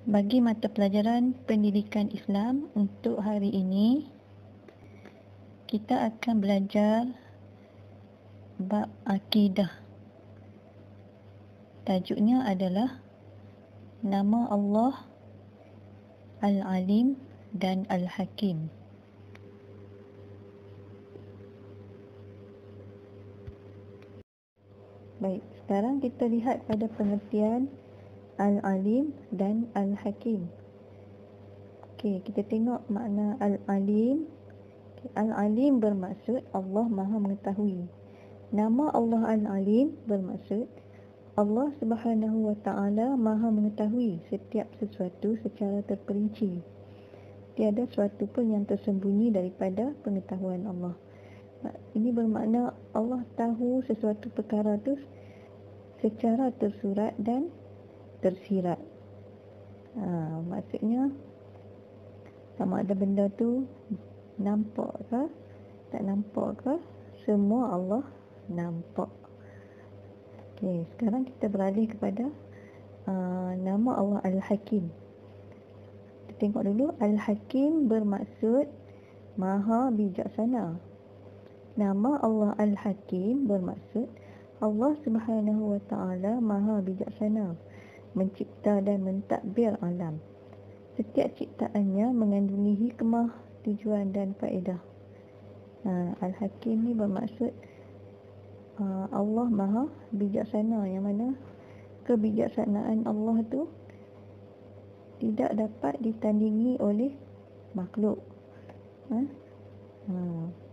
Bagi mata pelajaran pendidikan Islam untuk hari ini, kita akan belajar bab akidah. Tajuknya adalah nama Allah Al-Alim dan Al-Hakim. Baik, sekarang kita lihat pada pengertian Al-Alim dan Al-Hakim. Okey, kita tengok makna Al-Alim. Al-Alim bermaksud Allah Maha Mengetahui. Nama Allah Al-Alim bermaksud Allah Subhanahu Wa Taala Maha Mengetahui setiap sesuatu secara terperinci. Tiada sesuatu pun yang tersembunyi daripada pengetahuan Allah. Ini bermakna Allah tahu sesuatu perkara itu secara tersurat dan tersirat. Maksudnya sama ada benda tu nampak ke tak nampak ke, semua Allah nampak. Okey, sekarang kita beralih kepada nama Allah Al-Hakim. Kita tengok dulu. Al-Hakim bermaksud Maha Bijaksana. Nama Allah Al-Hakim bermaksud Allah Subhanahu Wa Taala Maha Bijaksana, mencipta dan mentadbir alam. Setiap ciptaannya mengandungi hikmah, tujuan dan faedah. Al-Hakim ni bermaksud Allah Maha Bijaksana, yang mana kebijaksanaan Allah tu tidak dapat ditandingi oleh makhluk.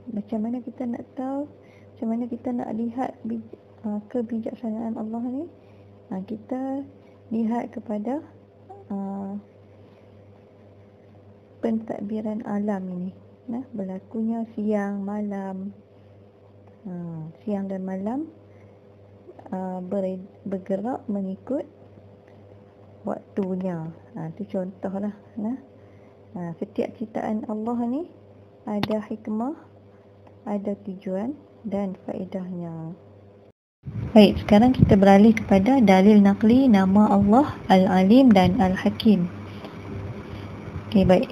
Macam mana kita nak tahu, macam mana kita nak lihat kebijaksanaan Allah ni? Kita lihat kepada pentadbiran alam ini. Berlakunya siang, malam. Siang dan malam bergerak mengikut waktunya. Itu contohlah. Setiap ciptaan Allah ni ada hikmah, ada tujuan dan faedahnya. Baik, sekarang kita beralih kepada dalil naqli nama Allah Al-Alim dan Al-Hakim. Okey, baik.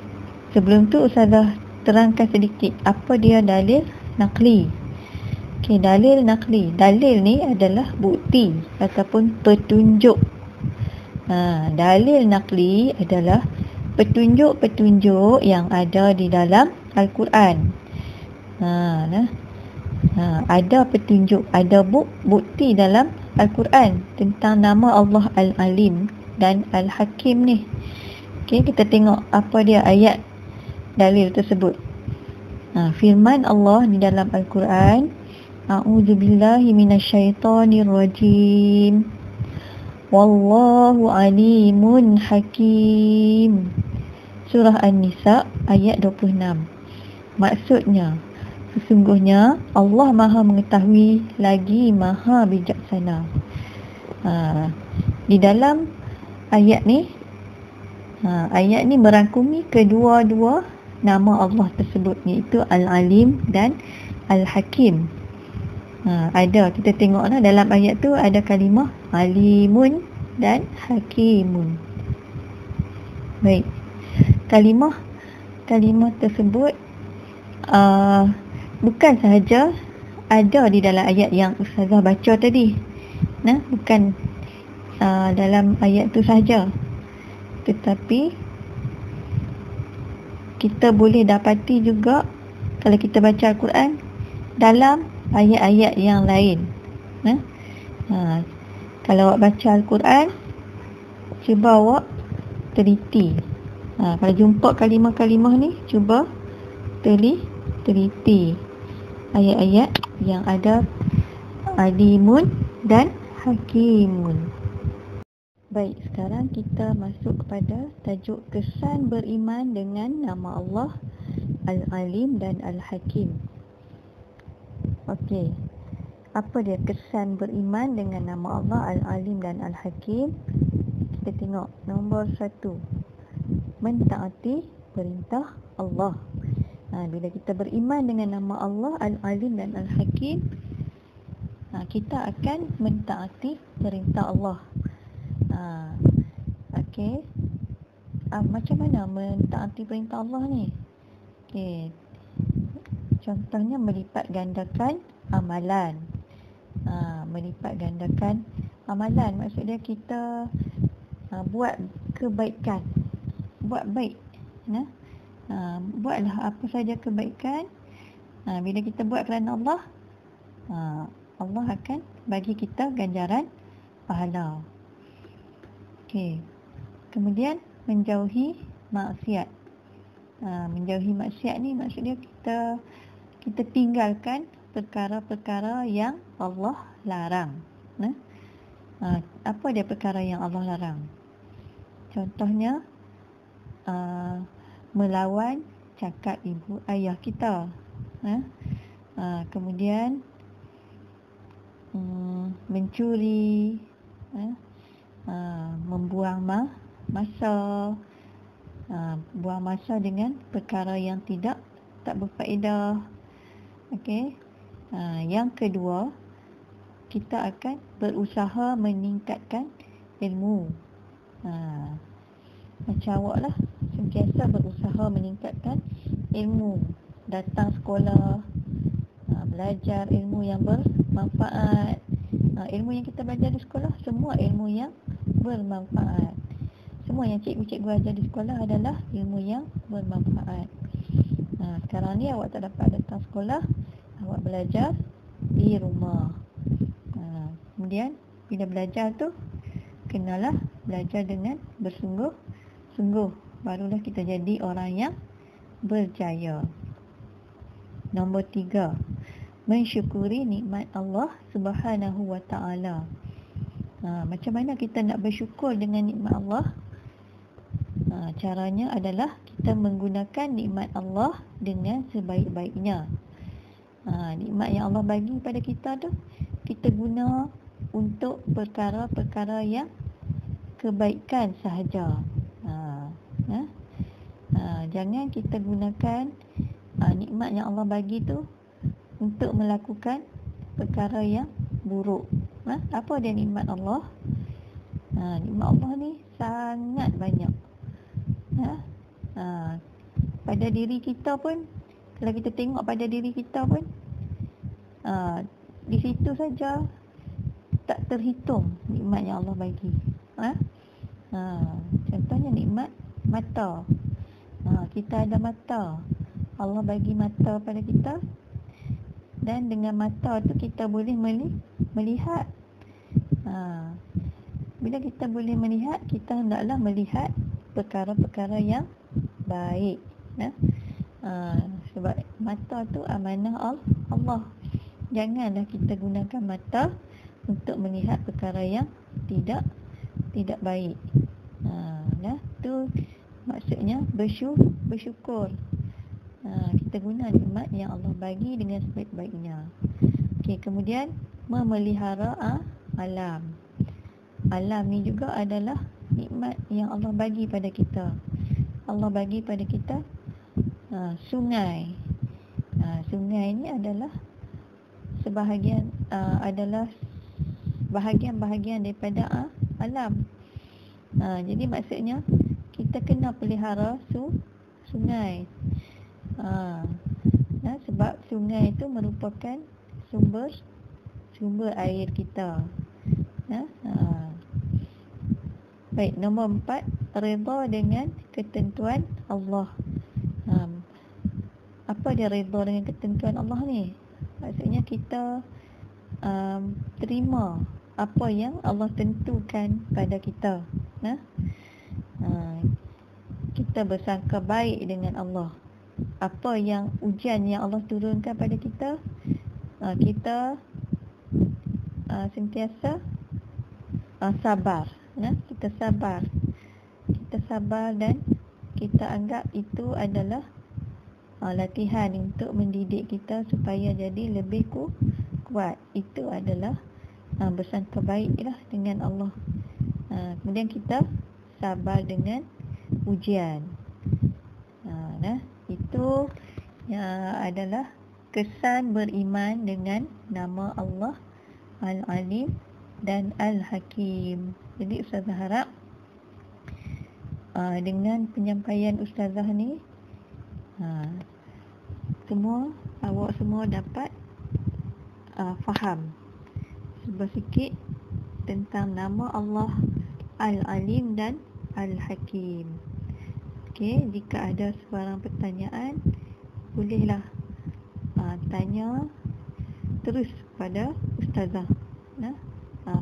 Sebelum tu Ustazah terangkan sedikit apa dia dalil naqli. Okey, dalil naqli. Dalil ni adalah bukti ataupun petunjuk. Dalil naqli adalah petunjuk-petunjuk yang ada di dalam Al-Quran. Ada petunjuk, ada bukti dalam Al-Quran tentang nama Allah Al-Alim dan Al-Hakim ni. Okey, kita tengok apa dia ayat dalil tersebut. Firman Allah di dalam Al-Quran, A'udzubillahi minasyaitonirrajim. Wallahu alimun hakim. Surah An-Nisa ayat 26. Maksudnya, sesungguhnya Allah Maha Mengetahui lagi Maha Bijaksana. Di dalam ayat ni merangkumi kedua-dua nama Allah tersebut, iaitu Al-Alim dan Al-Hakim. Kita tengoklah dalam ayat tu ada kalimah Alimun dan Hakimun. Baik. Kalimah tersebut bukan sahaja ada di dalam ayat yang Ustazah baca tadi. Bukan dalam ayat tu sahaja, tetapi kita boleh dapati juga kalau kita baca Al-Quran dalam ayat-ayat yang lain. Kalau awak baca Al-Quran, cuba awak teliti. Kalau jumpa kalimah-kalimah ni, cuba teliti ayat-ayat yang ada Alimun dan Hakimun. Baik, sekarang kita masuk kepada tajuk kesan beriman dengan nama Allah Al-Alim dan Al-Hakim. Okey, apa dia kesan beriman dengan nama Allah Al-Alim dan Al-Hakim? Kita tengok nombor 1, mentaati perintah Allah. Bila kita beriman dengan nama Allah Al-Alim dan Al-Hakim, kita akan mentaati perintah Allah. Okey. macam mana mentaati perintah Allah ni? Okey. Contohnya melipat gandakan amalan. Melipat gandakan amalan maksudnya kita buat kebaikan, buat baik, buatlah apa saja kebaikan. Bila kita buat kerana Allah, Allah akan bagi kita ganjaran pahala. Okey. Kemudian menjauhi maksiat. Menjauhi maksiat ni maksudnya kita tinggalkan perkara-perkara yang Allah larang. Apa dia perkara yang Allah larang? Contohnya melawan cakap ibu ayah kita. Kemudian mencuri, membuang masa, buang masa dengan perkara yang tak berfaedah. Okey. Yang kedua, kita akan berusaha meningkatkan ilmu. Macam awak lah, sentiasa berusaha meningkatkan ilmu. Datang sekolah, belajar ilmu yang bermanfaat. Ilmu yang kita belajar di sekolah, semua ilmu yang bermanfaat. Semua yang cikgu-cikgu ajar di sekolah adalah ilmu yang bermanfaat. Sekarang ni awak tak dapat datang sekolah, awak belajar di rumah. Kemudian bila belajar tu, kenalah belajar dengan bersungguh-sungguh. Barulah kita jadi orang yang berjaya. Nombor 3, mensyukuri nikmat Allah Subhanahu wa ta'ala. Macam mana kita nak bersyukur dengan nikmat Allah? Caranya adalah kita menggunakan nikmat Allah dengan sebaik-baiknya. Nikmat yang Allah bagi pada kita tu, kita guna untuk perkara-perkara yang kebaikan sahaja. Jangan kita gunakan nikmat yang Allah bagi tu untuk melakukan perkara yang buruk. Apa dia nikmat Allah? Nikmat Allah ni sangat banyak. Pada diri kita pun, kalau kita tengok pada diri kita pun, di situ saja tak terhitung nikmat yang Allah bagi. Contohnya nikmat mata. Kita ada mata, Allah bagi mata pada kita, dan dengan mata tu kita boleh melihat. Bila kita boleh melihat, kita hendaklah melihat perkara-perkara yang baik. Sebab mata tu amanah Allah. Janganlah kita gunakan mata untuk melihat perkara yang tidak baik. Tu maksudnya bersyukur. Kita guna nikmat yang Allah bagi dengan sebaik-baiknya. Okey, kemudian memelihara alam. Alam ni juga adalah nikmat yang Allah bagi pada kita. Allah bagi pada kita sungai. Sungai ni adalah sebahagian adalah bahagian-bahagian daripada alam. Jadi maksudnya kita kena pelihara sungai. Sebab sungai itu merupakan sumber air kita. Baik, nombor 4, redha dengan ketentuan Allah. Apa dia redha dengan ketentuan Allah ni? Maksudnya kita terima apa yang Allah tentukan pada kita. Kita bersangka baik dengan Allah. Apa yang ujian yang Allah turunkan pada kita, kita sentiasa sabar. Kita sabar dan kita anggap itu adalah latihan untuk mendidik kita supaya jadi lebih kuat. Itu adalah bersangka baiklah dengan Allah. Kemudian kita sabar dengan ujian. Itu adalah kesan beriman dengan nama Allah Al-Alim dan Al-Hakim. Jadi Ustazah harap dengan penyampaian ustazah ni, awak semua dapat faham sedikit tentang nama Allah Al-Alim dan Al-Hakim. Okey, jika ada sebarang pertanyaan, bolehlah tanya terus pada ustazah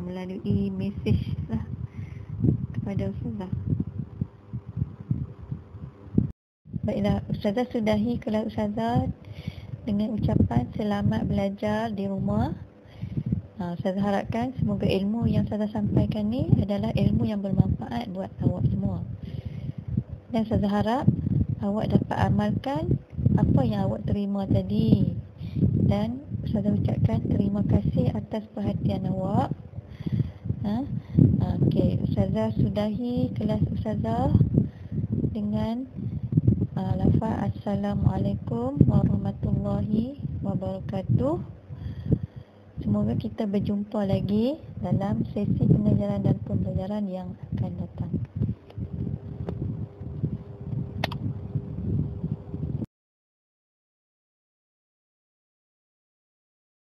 melalui mesej lah kepada ustazah. Baiklah, ustazah sudahi kelas ustazah dengan ucapan selamat belajar di rumah. Ustazah harapkan semoga ilmu yang ustazah sampaikan ni adalah ilmu yang bermanfaat buat awak semua. Dan ustazah harap awak dapat amalkan apa yang awak terima tadi. Dan ustazah ucapkan terima kasih atas perhatian awak. Okey, ustazah sudahi kelas ustazah dengan lafaz Assalamualaikum warahmatullahi wabarakatuh. Semoga kita berjumpa lagi dalam sesi pengajaran dan pembelajaran yang akan datang.